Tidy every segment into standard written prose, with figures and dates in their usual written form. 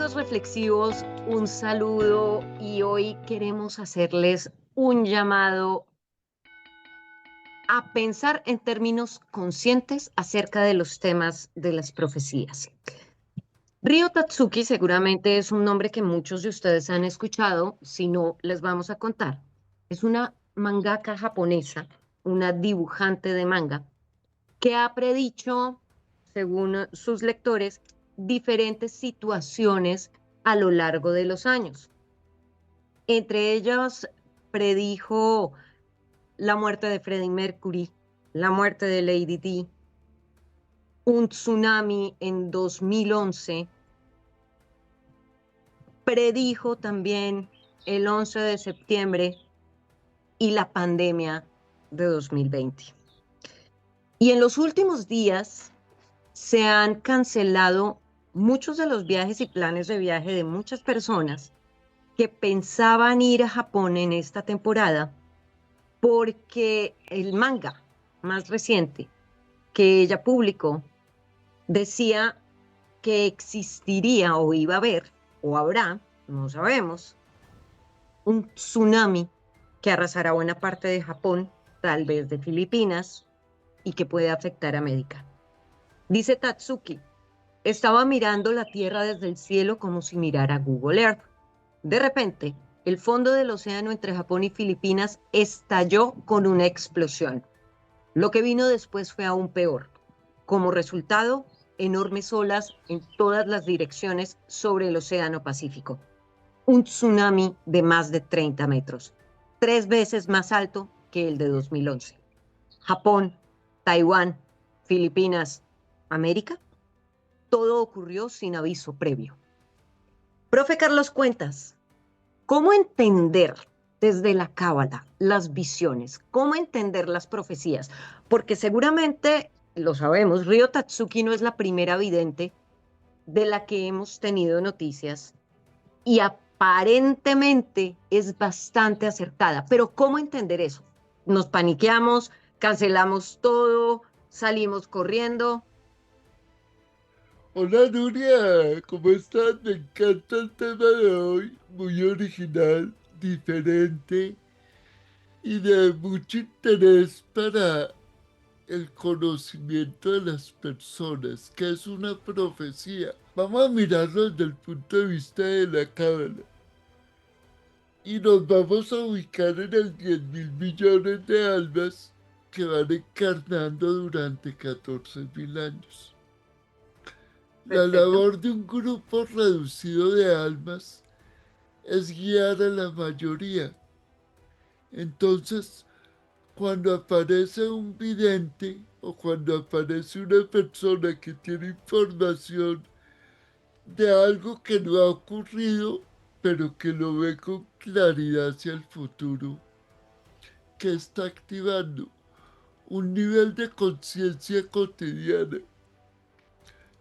Queridos reflexivos, un saludo y hoy queremos hacerles un llamado a pensar en términos conscientes acerca de los temas de las profecías. Ryo Tatsuki seguramente es un nombre que muchos de ustedes han escuchado, si no, les vamos a contar. Es una mangaka japonesa, una dibujante de manga, que ha predicho, según sus lectores, diferentes situaciones a lo largo de los años. Entre ellas, predijo la muerte de Freddie Mercury, la muerte de Lady Di, un tsunami en 2011, predijo también el 11 de septiembre y la pandemia de 2020. Y en los últimos días se han cancelado muchos de los viajes y planes de viaje de muchas personas que pensaban ir a Japón en esta temporada porque el manga más reciente que ella publicó decía que existiría o iba a haber o habrá, no sabemos, un tsunami que arrasará buena parte de Japón, tal vez de Filipinas, y que puede afectar a América. Dice Tatsuki, estaba mirando la Tierra desde el cielo como si mirara Google Earth. De repente, el fondo del océano entre Japón y Filipinas estalló con una explosión. Lo que vino después fue aún peor. Como resultado, enormes olas en todas las direcciones sobre el Océano Pacífico. Un tsunami de más de 30 metros, 3 veces más alto que el de 2011. Japón, Taiwán, Filipinas, América, todo ocurrió sin aviso previo. Profe Carlos Cuentas, ¿cómo entender desde la cábala las visiones? ¿Cómo entender las profecías? Porque seguramente, lo sabemos, Ryo Tatsuki no es la primera vidente de la que hemos tenido noticias y aparentemente es bastante acertada. Pero ¿cómo entender eso? Nos paniqueamos, cancelamos todo, salimos corriendo. Hola Nuria, ¿cómo estás? Me encanta el tema de hoy, muy original, diferente y de mucho interés para el conocimiento de las personas, que es una profecía. Vamos a mirarlo desde el punto de vista de la cábala y nos vamos a ubicar en el 10.000 millones de almas que van encarnando durante 14.000 años. La Perfecto. labor de un grupo reducido de almas es guiar a la mayoría. Entonces, cuando aparece un vidente o cuando aparece una persona que tiene información de algo que no ha ocurrido, pero que lo ve con claridad hacia el futuro, que está activando un nivel de conciencia cotidiana,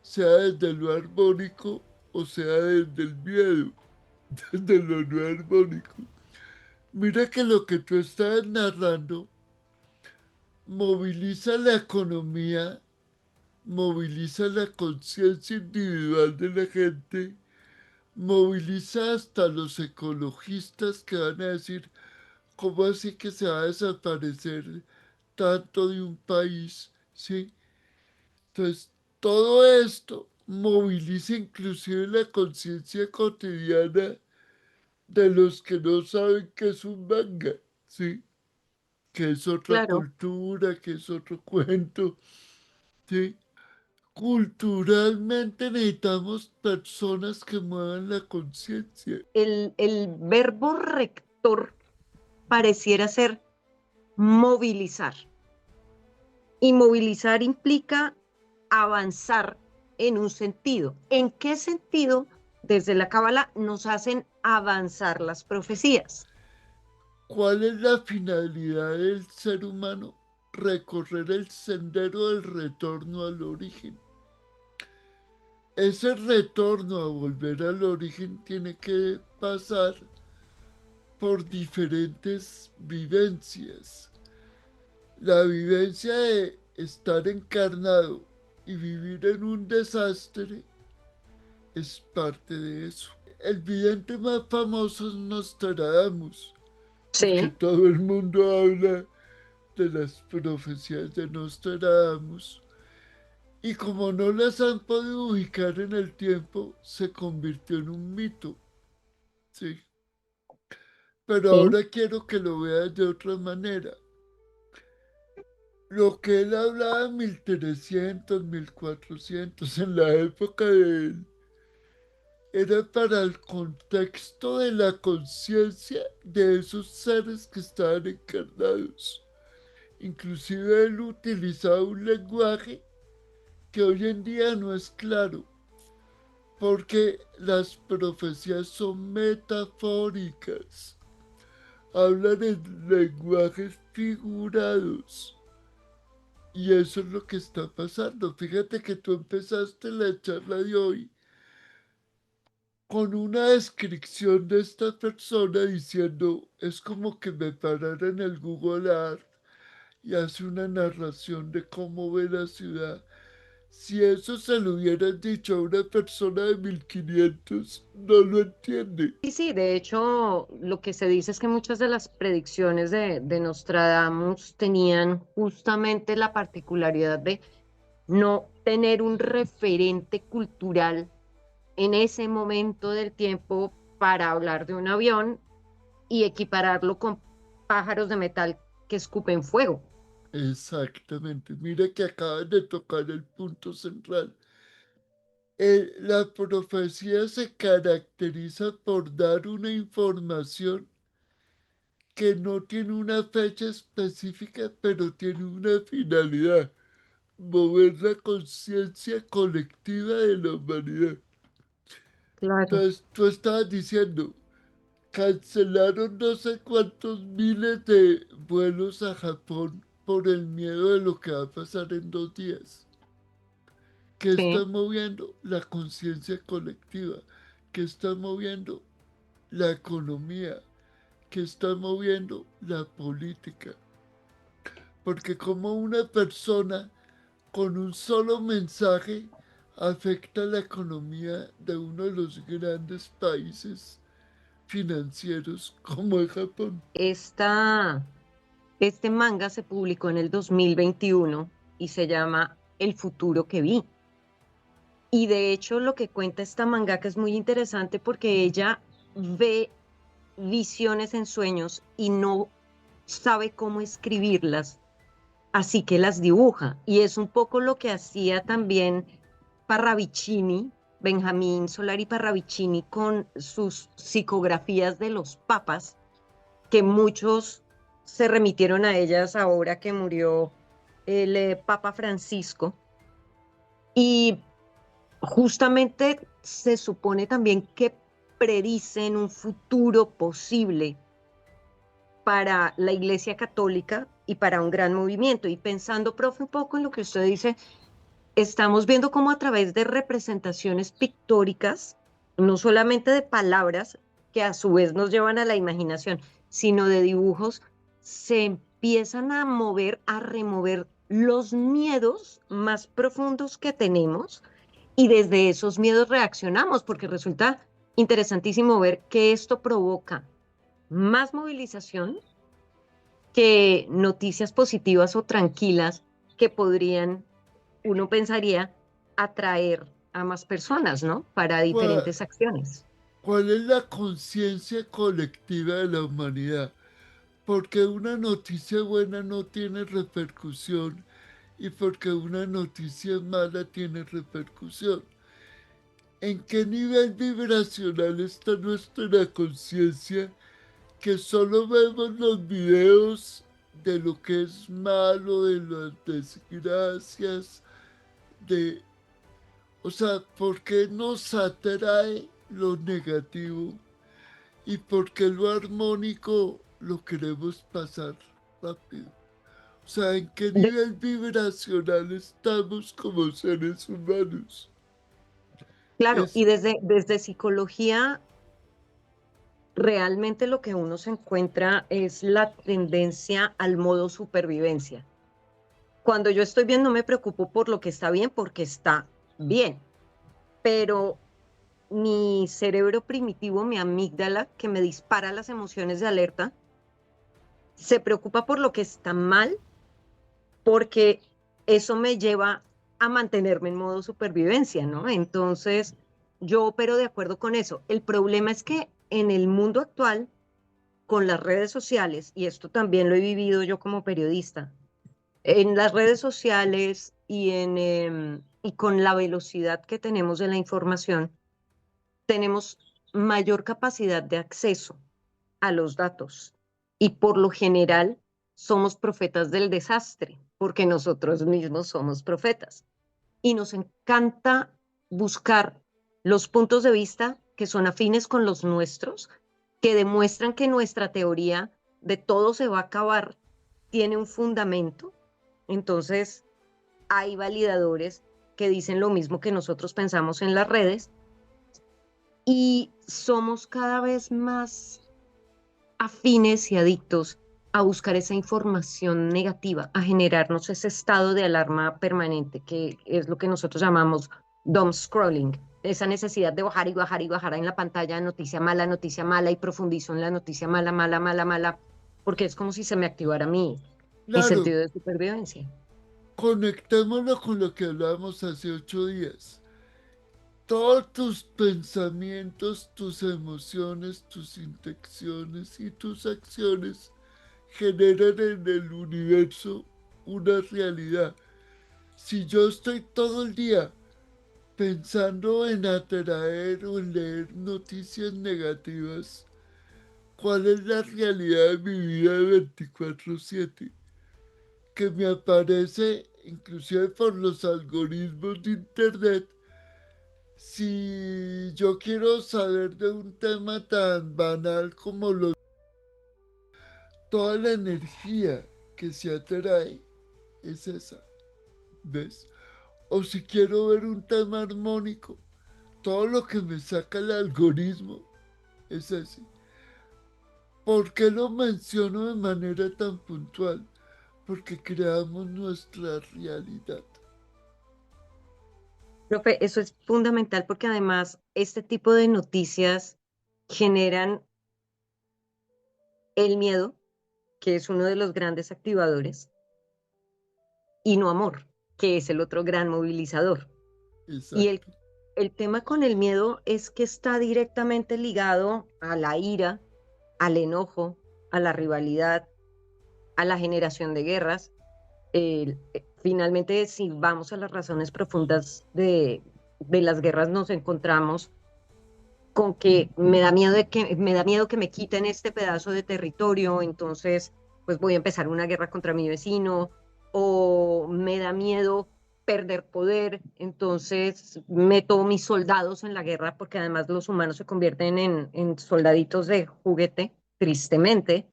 sea desde lo armónico o sea desde el miedo, desde lo no armónico. Mira que lo que tú estás narrando moviliza la economía, moviliza la conciencia individual de la gente, moviliza hasta los ecologistas que van a decir, ¿cómo así que se va a desaparecer tanto de un país? ¿Sí? Entonces, todo esto moviliza inclusive la conciencia cotidiana de los que no saben qué es un manga, ¿sí? Que es otra Claro, cultura, que es otro cuento, ¿sí? Culturalmente necesitamos personas que muevan la conciencia. el verbo rector pareciera ser movilizar. Y movilizar implica avanzar en un sentido. ¿En qué sentido desde la Cábala nos hacen avanzar las profecías? ¿Cuál es la finalidad del ser humano? Recorrer el sendero del retorno al origen. Ese retorno a volver al origen tiene que pasar por diferentes vivencias. La vivencia de estar encarnado y vivir en un desastre es parte de eso. El vidente más famoso es Nostradamus, porque Sí, todo el mundo habla de las profecías de Nostradamus. Y como no las han podido ubicar en el tiempo, se convirtió en un mito. Sí. Pero sí, ahora quiero que lo veas de otra manera. Lo que él hablaba en 1300, 1400, en la época de él, era para el contexto de la conciencia de esos seres que estaban encarnados. Inclusive él utilizaba un lenguaje que hoy en día no es claro, porque las profecías son metafóricas, hablan en lenguajes figurados. Y eso es lo que está pasando. Fíjate que tú empezaste la charla de hoy con una descripción de esta persona diciendo, es como que me parara en el Google Art y hace una narración de cómo ve la ciudad. Si eso se lo hubieran dicho a una persona de 1500, no lo entiende. sí, sí. De hecho, lo que se dice es que muchas de las predicciones de Nostradamus tenían justamente la particularidad de no tener un referente cultural en ese momento del tiempo para hablar de un avión y equipararlo con pájaros de metal que escupen fuego. Exactamente. Mira que acaban de tocar el punto central. La profecía se caracteriza por dar una información que no tiene una fecha específica, pero tiene una finalidad, mover la conciencia colectiva de la humanidad. Claro. Entonces, tú estabas diciendo, cancelaron no sé cuántos miles de vuelos a Japón por el miedo de lo que va a pasar en 2 días. ¿Qué está Sí. moviendo? La conciencia colectiva. ¿Qué está moviendo? La economía. ¿Qué está moviendo? La política. Porque como una persona con un solo mensaje afecta la economía de uno de los grandes países financieros como es Japón. Esta, este manga se publicó en el 2021 y se llama El futuro que vi. Y de hecho lo que cuenta esta mangaka es muy interesante porque ella ve visiones en sueños y no sabe cómo escribirlas, así que las dibuja. Y es un poco lo que hacía también Parravicini, Benjamín Solari Parravicini, con sus psicografías de los papas, que muchos se remitieron a ellas ahora que murió el Papa Francisco. Y justamente se supone también que predicen un futuro posible para la Iglesia Católica y para un gran movimiento. Y pensando, profe, un poco en lo que usted dice, estamos viendo cómo a través de representaciones pictóricas, no solamente de palabras que a su vez nos llevan a la imaginación, sino de dibujos, se empiezan a mover, a remover los miedos más profundos que tenemos y desde esos miedos reaccionamos, porque resulta interesantísimo ver que esto provoca más movilización que noticias positivas o tranquilas que podrían, uno pensaría, atraer a más personas, ¿no? Para ¿Cuál, diferentes acciones. cuál es la conciencia colectiva de la humanidad? Porque una noticia buena no tiene repercusión y porque una noticia mala tiene repercusión. ¿En qué nivel vibracional está nuestra conciencia que solo vemos los videos de lo que es malo, de las desgracias, de... O sea, ¿por qué nos atrae lo negativo y por qué lo armónico lo queremos pasar rápido? O sea, ¿en qué De- nivel vibracional estamos como seres humanos? claro, Es y desde psicología, realmente lo que uno se encuentra es la tendencia al modo supervivencia. Cuando yo estoy bien, no me preocupo por lo que está bien, porque está bien, pero mi cerebro primitivo, mi amígdala, que me dispara las emociones de alerta, se preocupa por lo que está mal, porque eso me lleva a mantenerme en modo supervivencia, ¿no? Entonces, yo opero de acuerdo con eso. El problema es que en el mundo actual, con las redes sociales, y esto también lo he vivido yo como periodista, en las redes sociales y con la velocidad que tenemos de la información, tenemos mayor capacidad de acceso a los datos y por lo general somos profetas del desastre, porque nosotros mismos somos profetas y nos encanta buscar los puntos de vista que son afines con los nuestros, que demuestran que nuestra teoría de todo se va a acabar tiene un fundamento. Entonces, hay validadores que dicen lo mismo que nosotros pensamos en las redes y somos cada vez más afines y adictos a buscar esa información negativa, a generarnos ese estado de alarma permanente, que es lo que nosotros llamamos doom scrolling, esa necesidad de bajar y bajar y bajar en la pantalla noticia mala y profundizo en la noticia mala, mala, mala, mala, porque es como si se me activara mi Claro, sentido de supervivencia. conectémoslo con lo que hablábamos hace 8 días. Todos tus pensamientos, tus emociones, tus intenciones y tus acciones generan en el universo una realidad. Si yo estoy todo el día pensando en atraer o en leer noticias negativas, ¿cuál es la realidad de mi vida de 24/7? Que me aparece inclusive por los algoritmos de internet. Si yo quiero saber de un tema tan banal como toda la energía que se atrae es esa, ¿ves? O si quiero ver un tema armónico, todo lo que me saca el algoritmo es así. ¿Por qué lo menciono de manera tan puntual? Porque creamos nuestra realidad. Profe, eso es fundamental porque además este tipo de noticias generan el miedo, que es uno de los grandes activadores, y no amor, que es el otro gran movilizador. Y Exacto. el tema con el miedo es que está directamente ligado a la ira, al enojo, a la rivalidad, a la generación de guerras. Finalmente, si vamos a las razones profundas de las guerras, nos encontramos con que me da miedo que me quiten este pedazo de territorio, entonces pues voy a empezar una guerra contra mi vecino, o me da miedo perder poder, entonces meto mis soldados en la guerra, porque además los humanos se convierten en soldaditos de juguete, tristemente,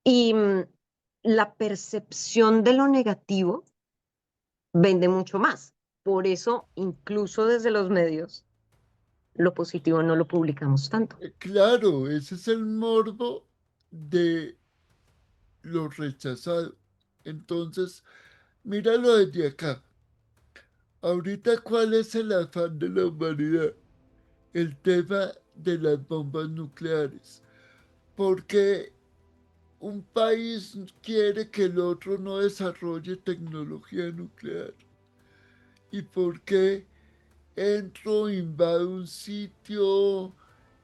y la percepción de lo negativo vende mucho más. Por eso, incluso desde los medios, lo positivo no lo publicamos tanto. Claro, ese es el morbo de lo rechazado. Entonces, míralo desde acá. Ahorita, ¿cuál es el afán de la humanidad? El tema de las bombas nucleares. Porque un país quiere que el otro no desarrolle tecnología nuclear. ¿Y por qué entro, invado un sitio,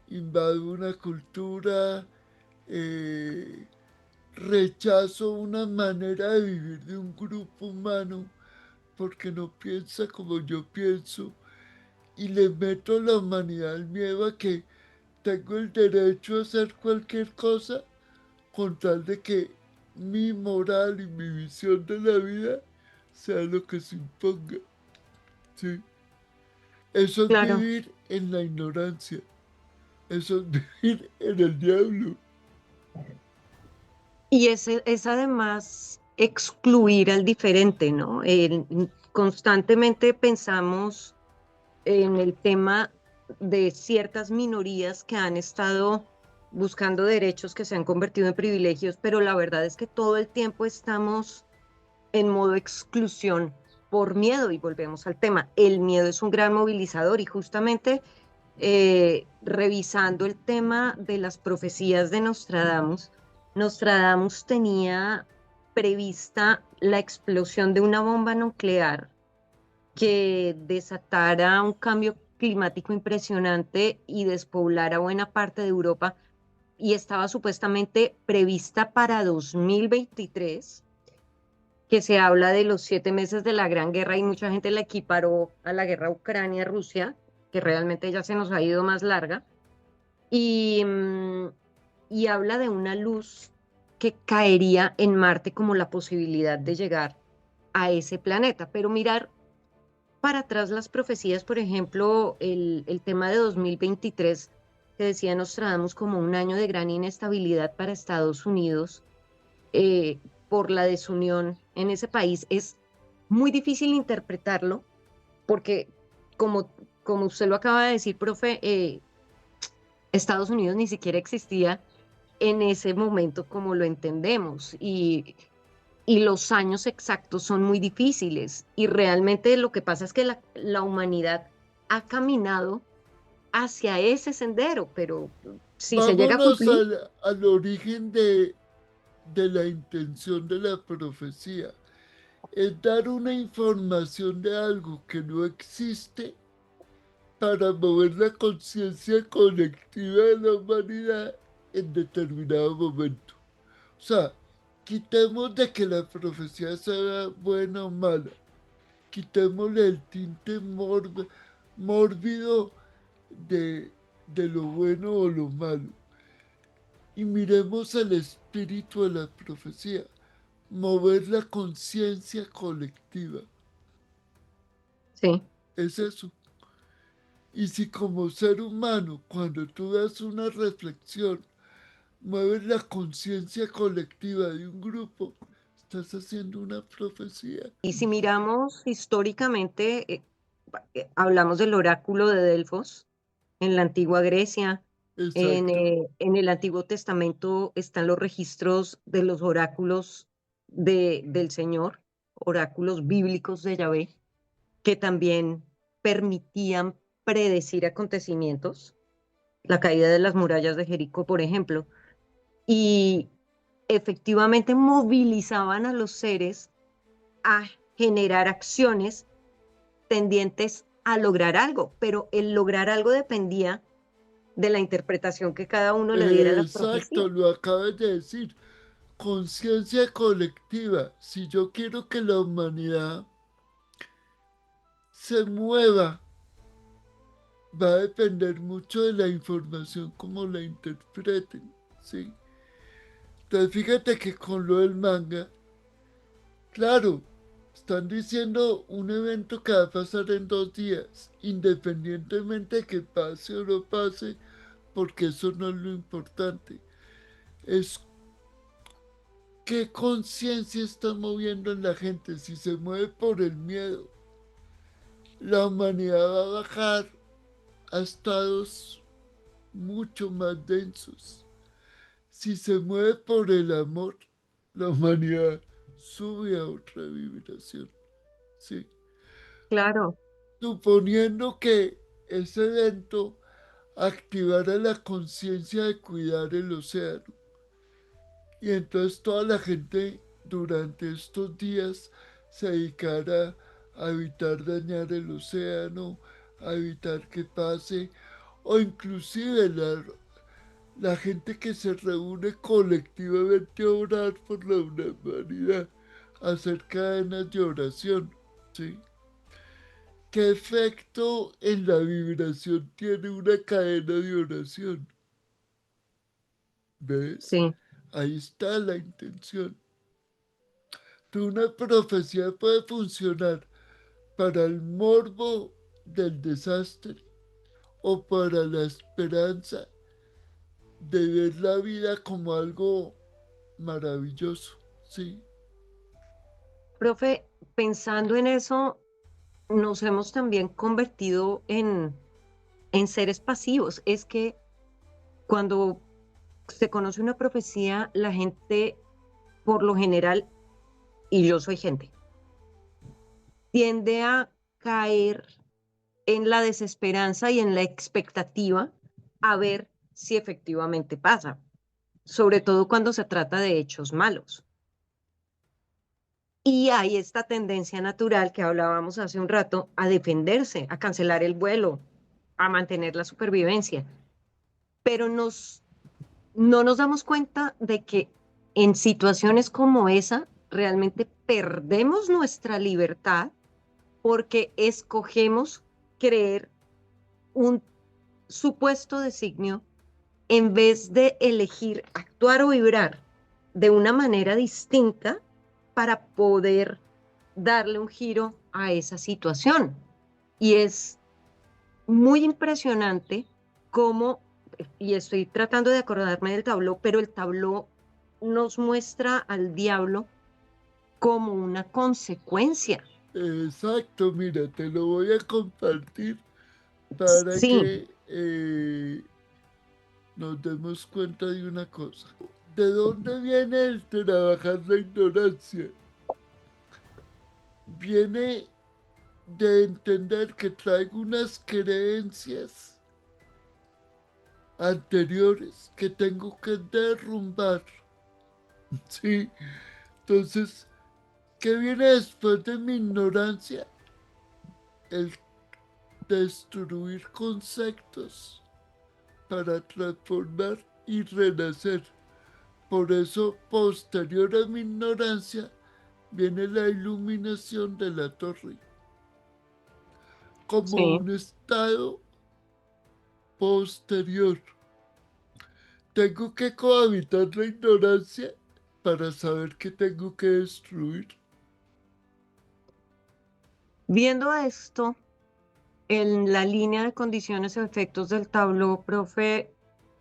invado una cultura, eh, rechazo una manera de vivir de un grupo humano porque no piensa como yo pienso y le meto a la humanidad el miedo a que tengo el derecho a hacer cualquier cosa con tal de que mi moral y mi visión de la vida sea lo que se imponga? ¿Sí? Eso es Claro. vivir en la ignorancia. Eso es vivir en el diablo. Y es además excluir al diferente, ¿no? Constantemente pensamos en el tema de ciertas minorías que han estado buscando derechos que se han convertido en privilegios, pero la verdad es que todo el tiempo estamos en modo exclusión por miedo y volvemos al tema. El miedo es un gran movilizador y justamente revisando el tema de las profecías de Nostradamus, Nostradamus tenía prevista la explosión de una bomba nuclear que desatara un cambio climático impresionante y despoblara buena parte de Europa, y estaba supuestamente prevista para 2023, que se habla de los 7 meses de la Gran Guerra y mucha gente la equiparó a la guerra Ucrania-Rusia, que realmente ya se nos ha ido más larga, y, y habla de una luz que caería en Marte como la posibilidad de llegar a ese planeta. Pero mirar para atrás las profecías, por ejemplo, el tema de 2023, que decía Nostradamus como un año de gran inestabilidad para Estados Unidos, por la desunión en ese país, es muy difícil interpretarlo porque, como, como usted lo acaba de decir, profe, Estados Unidos ni siquiera existía en ese momento como lo entendemos, y los años exactos son muy difíciles, y realmente lo que pasa es que la humanidad ha caminado hacia ese sendero, pero si se llega a Vámonos cumplir, al origen de la intención de la profecía. Es dar una información de algo que no existe para mover la conciencia colectiva de la humanidad en determinado momento. O sea, quitemos de que la profecía sea buena o mala, quitémosle el tinte mórbido de, de lo bueno o lo malo y miremos el espíritu de la profecía, mover la conciencia colectiva. sí. Es eso. Y si como ser humano, cuando tú das una reflexión, mueves la conciencia colectiva de un grupo, estás haciendo una profecía. Y si miramos históricamente, hablamos del oráculo de Delfos en la antigua Grecia. Exacto. En el Antiguo Testamento están los registros de los oráculos del Señor, oráculos bíblicos de Yahvé, que también permitían predecir acontecimientos, la caída de las murallas de Jericó, por ejemplo, y efectivamente movilizaban a los seres a generar acciones tendientes a lograr algo, pero el lograr algo dependía de la interpretación que cada uno le diera a la Exacto, profecía. lo acabas de decir. Conciencia colectiva. Si yo quiero que la humanidad se mueva, va a depender mucho de la información como la interpreten, ¿sí? Entonces fíjate que con lo del manga, claro, están diciendo un evento que va a pasar en 2 días, independientemente de que pase o no pase, porque eso no es lo importante. Es qué conciencia está moviendo en la gente. Si se mueve por el miedo, la humanidad va a bajar a estados mucho más densos. Si se mueve por el amor, la humanidad sube a otra vibración. ¿Sí? Claro, Suponiendo que ese evento activara la conciencia de cuidar el océano. Y entonces toda la gente durante estos días se dedicara a evitar dañar el océano, a evitar que pase, o inclusive la gente que se reúne colectivamente a orar por la humanidad, hacer cadenas de oración, ¿sí? ¿Qué efecto en la vibración tiene una cadena de oración? ¿Ves? sí, Ahí está la intención. Una profecía puede funcionar para el morbo del desastre o para la esperanza de ver la vida como algo maravilloso, ¿sí? profe, pensando en eso, nos hemos también convertido en seres pasivos. Es que cuando se conoce una profecía, la gente, por lo general, y yo soy gente, tiende a caer en la desesperanza y en la expectativa a ver si efectivamente pasa, sobre todo cuando se trata de hechos malos. Y hay esta tendencia natural que hablábamos hace un rato a defenderse, a cancelar el vuelo, a mantener la supervivencia. Pero no nos damos cuenta de que en situaciones como esa realmente perdemos nuestra libertad porque escogemos creer un supuesto designio en vez de elegir actuar o vibrar de una manera distinta para poder darle un giro a esa situación. Y es muy impresionante cómo, y estoy tratando de acordarme del tabló, pero el tabló nos muestra al diablo como una consecuencia. Exacto, mira, te lo voy a compartir para Sí, que nos demos cuenta de una cosa. ¿De dónde viene el trabajar la ignorancia? Viene de entender que traigo unas creencias anteriores que tengo que derrumbar. Sí, entonces, ¿qué viene después de mi ignorancia? El destruir conceptos para transformar y renacer. Por eso, posterior a mi ignorancia, viene la iluminación de la torre, como sí. un estado posterior. Tengo que cohabitar la ignorancia para saber que tengo que destruir. Viendo esto en la línea de condiciones y efectos del tabló, profe,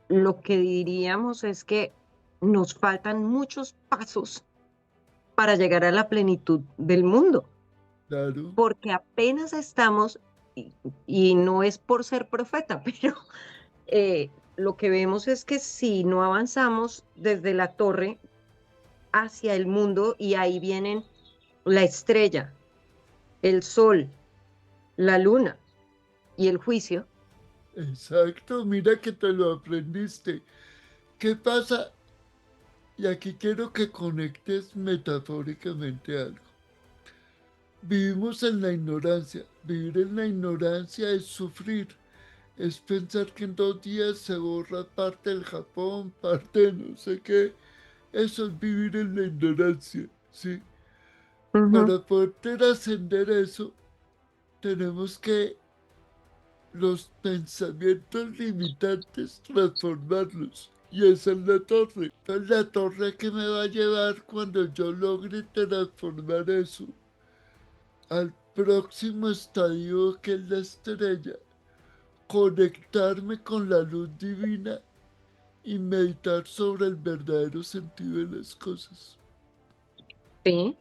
lo que diríamos es que nos faltan muchos pasos para llegar a la plenitud del mundo, Claro, porque apenas estamos, y no es por ser profeta, pero lo que vemos es que si no avanzamos desde la torre hacia el mundo, y ahí vienen la estrella, el sol, la luna y el juicio. exacto, mira que te lo aprendiste. ¿Qué pasa? Y aquí quiero que conectes metafóricamente algo. Vivimos en la ignorancia. Vivir en la ignorancia es sufrir. Es pensar que en 2 días se borra parte del Japón, parte de no sé qué. Eso es vivir en la ignorancia, ¿sí? Ujú. Para poder trascender eso, tenemos que los pensamientos limitantes transformarlos. Y esa es la torre. Entonces, la torre que me va a llevar cuando yo logre transformar eso al próximo estadio que es la estrella, conectarme con la luz divina y meditar sobre el verdadero sentido de las cosas, Sí,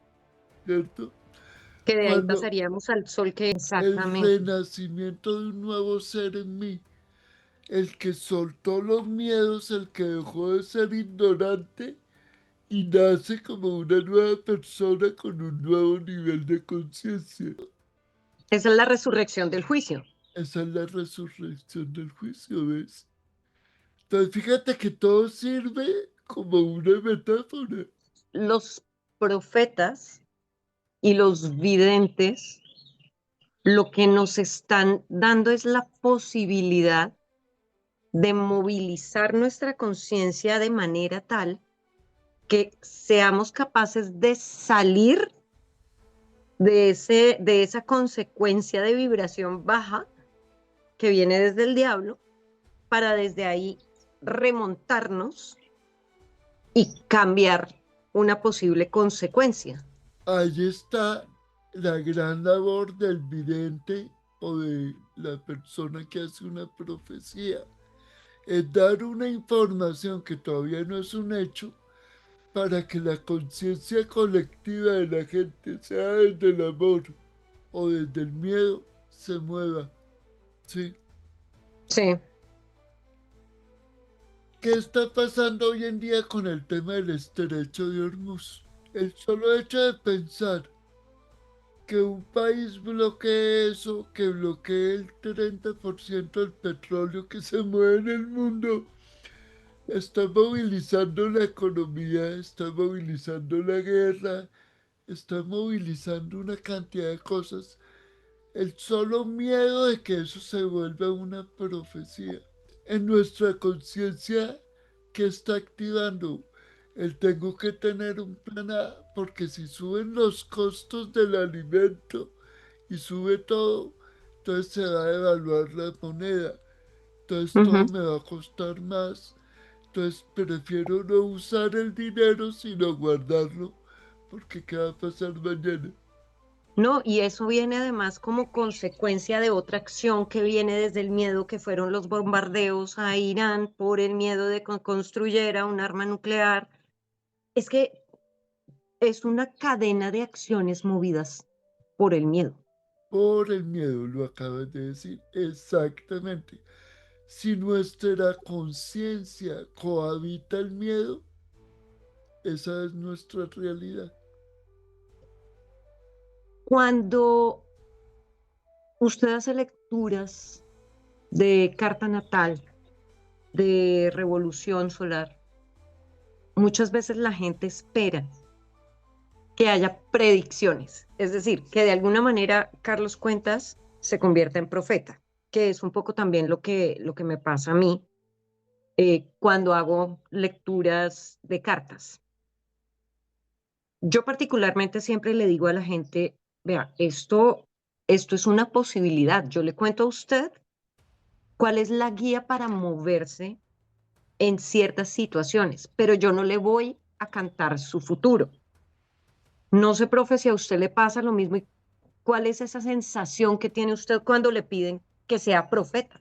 ¿cierto? que de ahí Cuando pasaríamos al sol que el exactamente. renacimiento de un nuevo ser en mí, el que soltó los miedos, el que dejó de ser ignorante y nace como una nueva persona con un nuevo nivel de conciencia. Esa es la resurrección del juicio. Esa es la resurrección del juicio, ¿ves? Entonces fíjate que todo sirve como una metáfora. Los profetas y los videntes lo que nos están dando es la posibilidad de movilizar nuestra conciencia de manera tal que seamos capaces de salir de esa consecuencia de vibración baja que viene desde el diablo, para desde ahí remontarnos y cambiar una posible consecuencia. Ahí está la gran labor del vidente o de la persona que hace una profecía. Es dar una información que todavía no es un hecho para que la conciencia colectiva de la gente, sea desde el amor o desde el miedo, se mueva. ¿Sí? Sí, ¿Qué está pasando hoy en día con el tema del estrecho de Hormuz? El solo hecho de pensar que un país bloquee eso, que bloquee el 30% del petróleo que se mueve en el mundo, está movilizando la economía, está movilizando la guerra, está movilizando una cantidad de cosas. El solo miedo de que eso se vuelva una profecía. En nuestra conciencia, ¿qué está activando? El tengo que tener un plan A, porque si suben los costos del alimento y sube todo, entonces se va a devaluar la moneda, entonces Ujú. todo me va a costar más, entonces prefiero no usar el dinero sino guardarlo, porque ¿qué va a pasar mañana? No, y eso viene además como consecuencia de otra acción que viene desde el miedo que fueron los bombardeos a Irán por el miedo de que construyera un arma nuclear. Es que es una cadena de acciones movidas por el miedo. Por el miedo, lo acabas de decir exactamente. Si nuestra conciencia cohabita el miedo, esa es nuestra realidad. Cuando usted hace lecturas de carta natal, de revolución solar, muchas veces la gente espera que haya predicciones, es decir, que de alguna manera Carlos Cuentas se convierta en profeta, que es un poco también lo que me pasa a mí cuando hago lecturas de cartas. Yo particularmente siempre le digo a la gente, vea, esto es una posibilidad. Yo le cuento a usted cuál es la guía para moverse en ciertas situaciones, pero yo no le voy a cantar su futuro. No sé, profe, si a usted le pasa lo mismo y cuál es esa sensación que tiene usted cuando le piden que sea profeta.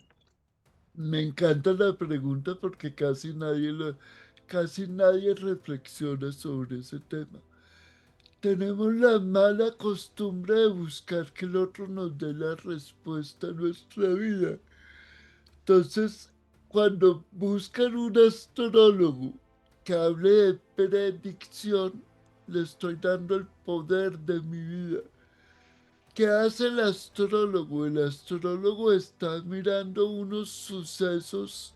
Me encanta la pregunta porque casi nadie reflexiona sobre ese tema. Tenemos la mala costumbre de buscar que el otro nos dé la respuesta a nuestra vida. Entonces, cuando buscan un astrólogo que hable de predicción, le estoy dando el poder de mi vida. ¿Qué hace el astrólogo? El astrólogo está mirando unos sucesos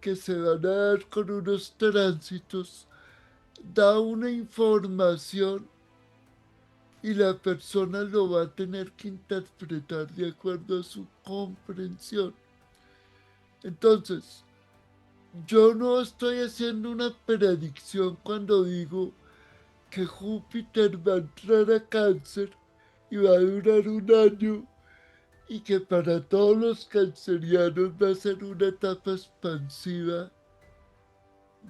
que se van a dar con unos tránsitos, da una información y la persona lo va a tener que interpretar de acuerdo a su comprensión. Entonces, yo no estoy haciendo una predicción cuando digo que Júpiter va a entrar a Cáncer y va a durar un año y que para todos los cancerianos va a ser una etapa expansiva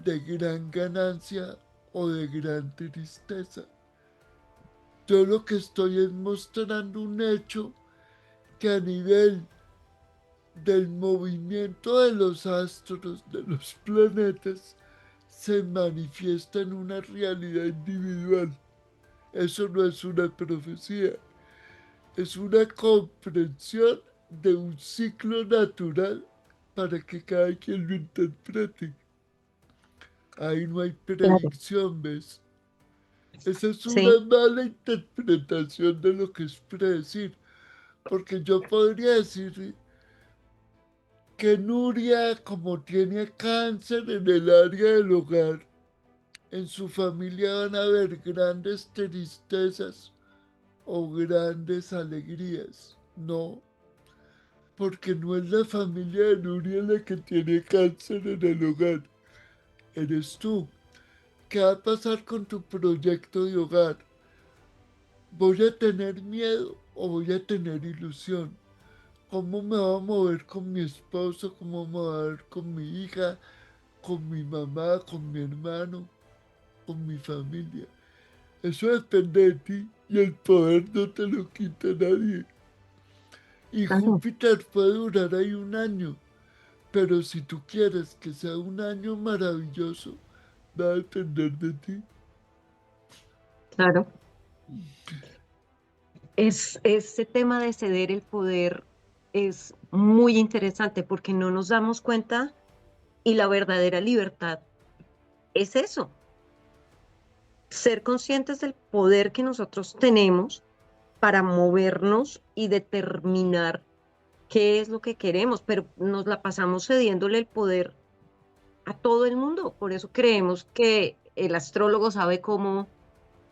de gran ganancia o de gran tristeza. Yo lo que estoy es mostrando un hecho que a nivel del movimiento de los astros, de los planetas, se manifiesta en una realidad individual. Eso no es una profecía, es una comprensión de un ciclo natural para que cada quien lo interprete. Ahí no hay Claro. predicción, ¿ves? Esa es Sí, una mala interpretación de lo que es predecir, porque yo podría decir que Nuria, como tiene cáncer en el área del hogar, en su familia van a haber grandes tristezas o grandes alegrías. No, porque no es la familia de Nuria la que tiene cáncer en el hogar, eres tú. ¿Qué va a pasar con tu proyecto de hogar? ¿Voy a tener miedo o voy a tener ilusión? ¿Cómo me voy a mover con mi esposo? ¿Cómo me voy a ver con mi hija? ¿Con mi mamá? ¿Con mi hermano? ¿Con mi familia? Eso depende de ti y el poder no te lo quita nadie. Y claro, Júpiter puede durar ahí un año, pero si tú quieres que sea un año maravilloso, va a depender de ti. claro. Ese tema de ceder el poder es muy interesante porque no nos damos cuenta y la verdadera libertad es eso, ser conscientes del poder que nosotros tenemos para movernos y determinar qué es lo que queremos, pero nos la pasamos cediéndole el poder a todo el mundo. Por eso creemos que el astrólogo sabe cómo,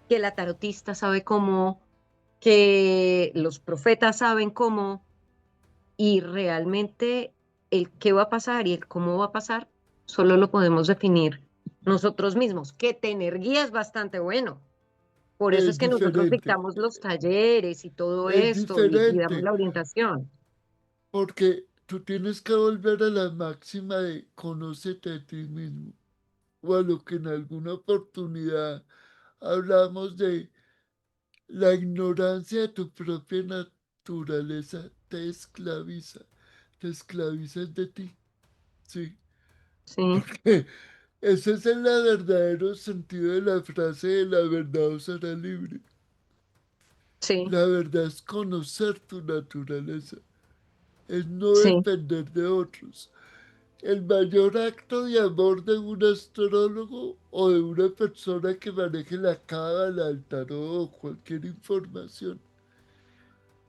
que la tarotista sabe cómo, que los profetas saben cómo, y realmente el qué va a pasar y el cómo va a pasar solo lo podemos definir nosotros mismos, que tener guía es bastante bueno. Por eso Es es que nosotros diferente, dictamos los talleres y todo es esto y damos diferente, la orientación. porque tú tienes que volver a la máxima de conócete a ti mismo, o a lo que en alguna oportunidad hablamos de la ignorancia de tu propia naturaleza te esclavizas de ti, sí, Sí, porque ese es el verdadero sentido de la frase de la verdad os hará libre. sí, La verdad es conocer tu naturaleza, es no sí. depender de otros. El mayor acto de amor de un astrólogo o de una persona que maneje la cábala, el tarot o cualquier información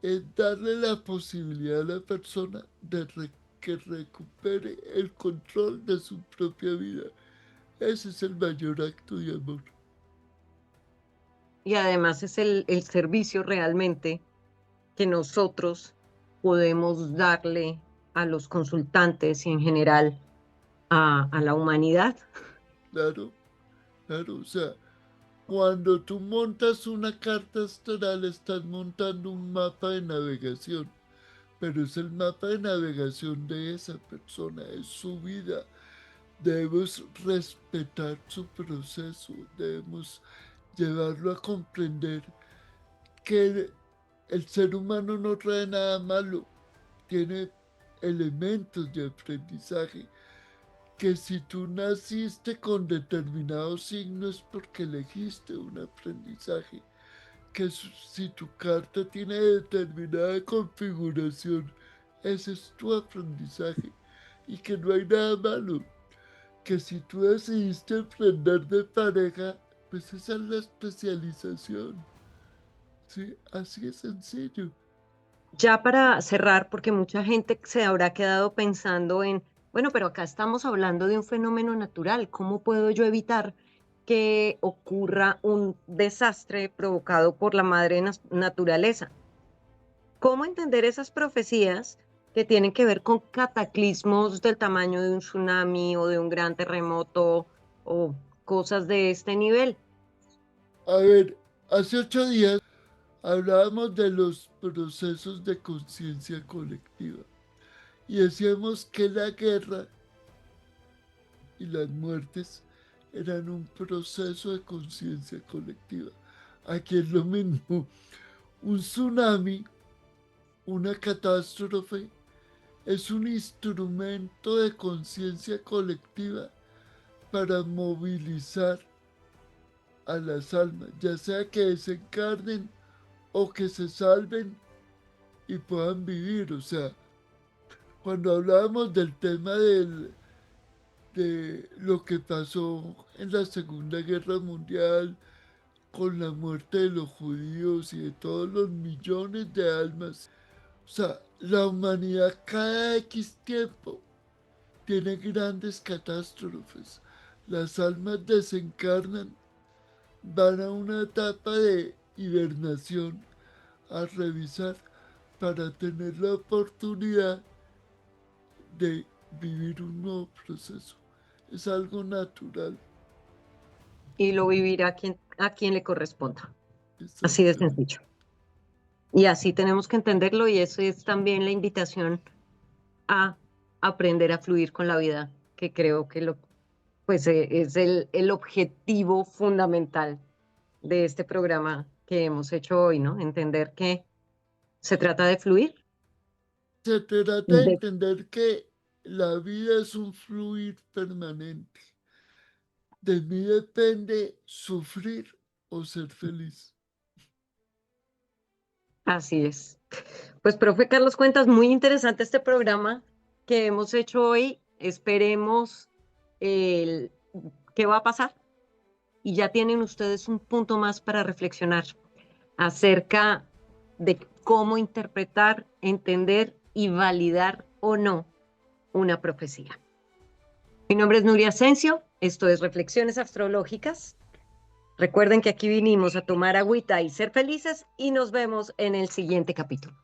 es darle la posibilidad a la persona de que recupere el control de su propia vida. Ese es el mayor acto de amor. Y además es el servicio realmente que nosotros podemos darle a los consultantes y en general a la humanidad. Claro, claro. O sea, cuando tú montas una carta astral, estás montando un mapa de navegación. Pero es el mapa de navegación de esa persona, es su vida. Debemos respetar su proceso, debemos llevarlo a comprender que el ser humano no trae nada malo, tiene elementos de aprendizaje, que si tú naciste con determinados signos porque elegiste un aprendizaje, que si tu carta tiene determinada configuración, ese es tu aprendizaje y que no hay nada malo, que si tú decidiste aprender de pareja, pues esa es la especialización, ¿sí? Así es sencillo. Ya para cerrar, porque mucha gente se habrá quedado pensando en, bueno, pero acá estamos hablando de un fenómeno natural, ¿cómo puedo yo evitar que ocurra un desastre provocado por la madre naturaleza? ¿Cómo entender esas profecías que tienen que ver con cataclismos del tamaño de un tsunami o de un gran terremoto o cosas de este nivel? A ver, hace 8 días hablábamos de los procesos de conciencia colectiva y decíamos que la guerra y las muertes eran un proceso de conciencia colectiva. Aquí es lo mismo. Un tsunami, una catástrofe, es un instrumento de conciencia colectiva para movilizar a las almas, ya sea que desencarnen o que se salven y puedan vivir. O sea, cuando hablábamos del tema de lo que pasó en la Segunda Guerra Mundial, con la muerte de los judíos y de todos los millones de almas, o sea, la humanidad cada X tiempo tiene grandes catástrofes. Las almas desencarnan, van a una etapa de hibernación a revisar para tener la oportunidad de vivir un nuevo proceso. Es algo natural. Y lo vivirá a quien le corresponda. Así de Exactamente. sencillo. Y así tenemos que entenderlo y eso es también la invitación a aprender a fluir con la vida, que creo que pues, es el objetivo fundamental de este programa que hemos hecho hoy, ¿no? Entender que se trata de fluir. Se trata de De, entender que la vida es un fluir permanente. De mí depende sufrir o ser feliz. así es. Pues, profe Carlos Cuentas, muy interesante este programa que hemos hecho hoy. Esperemos el, qué va a pasar y ya tienen ustedes un punto más para reflexionar acerca de cómo interpretar, entender y validar o no una profecía. Mi nombre es Nuria Asensio, esto es Reflexiones Astrológicas. Recuerden que aquí vinimos a tomar agüita y ser felices y nos vemos en el siguiente capítulo.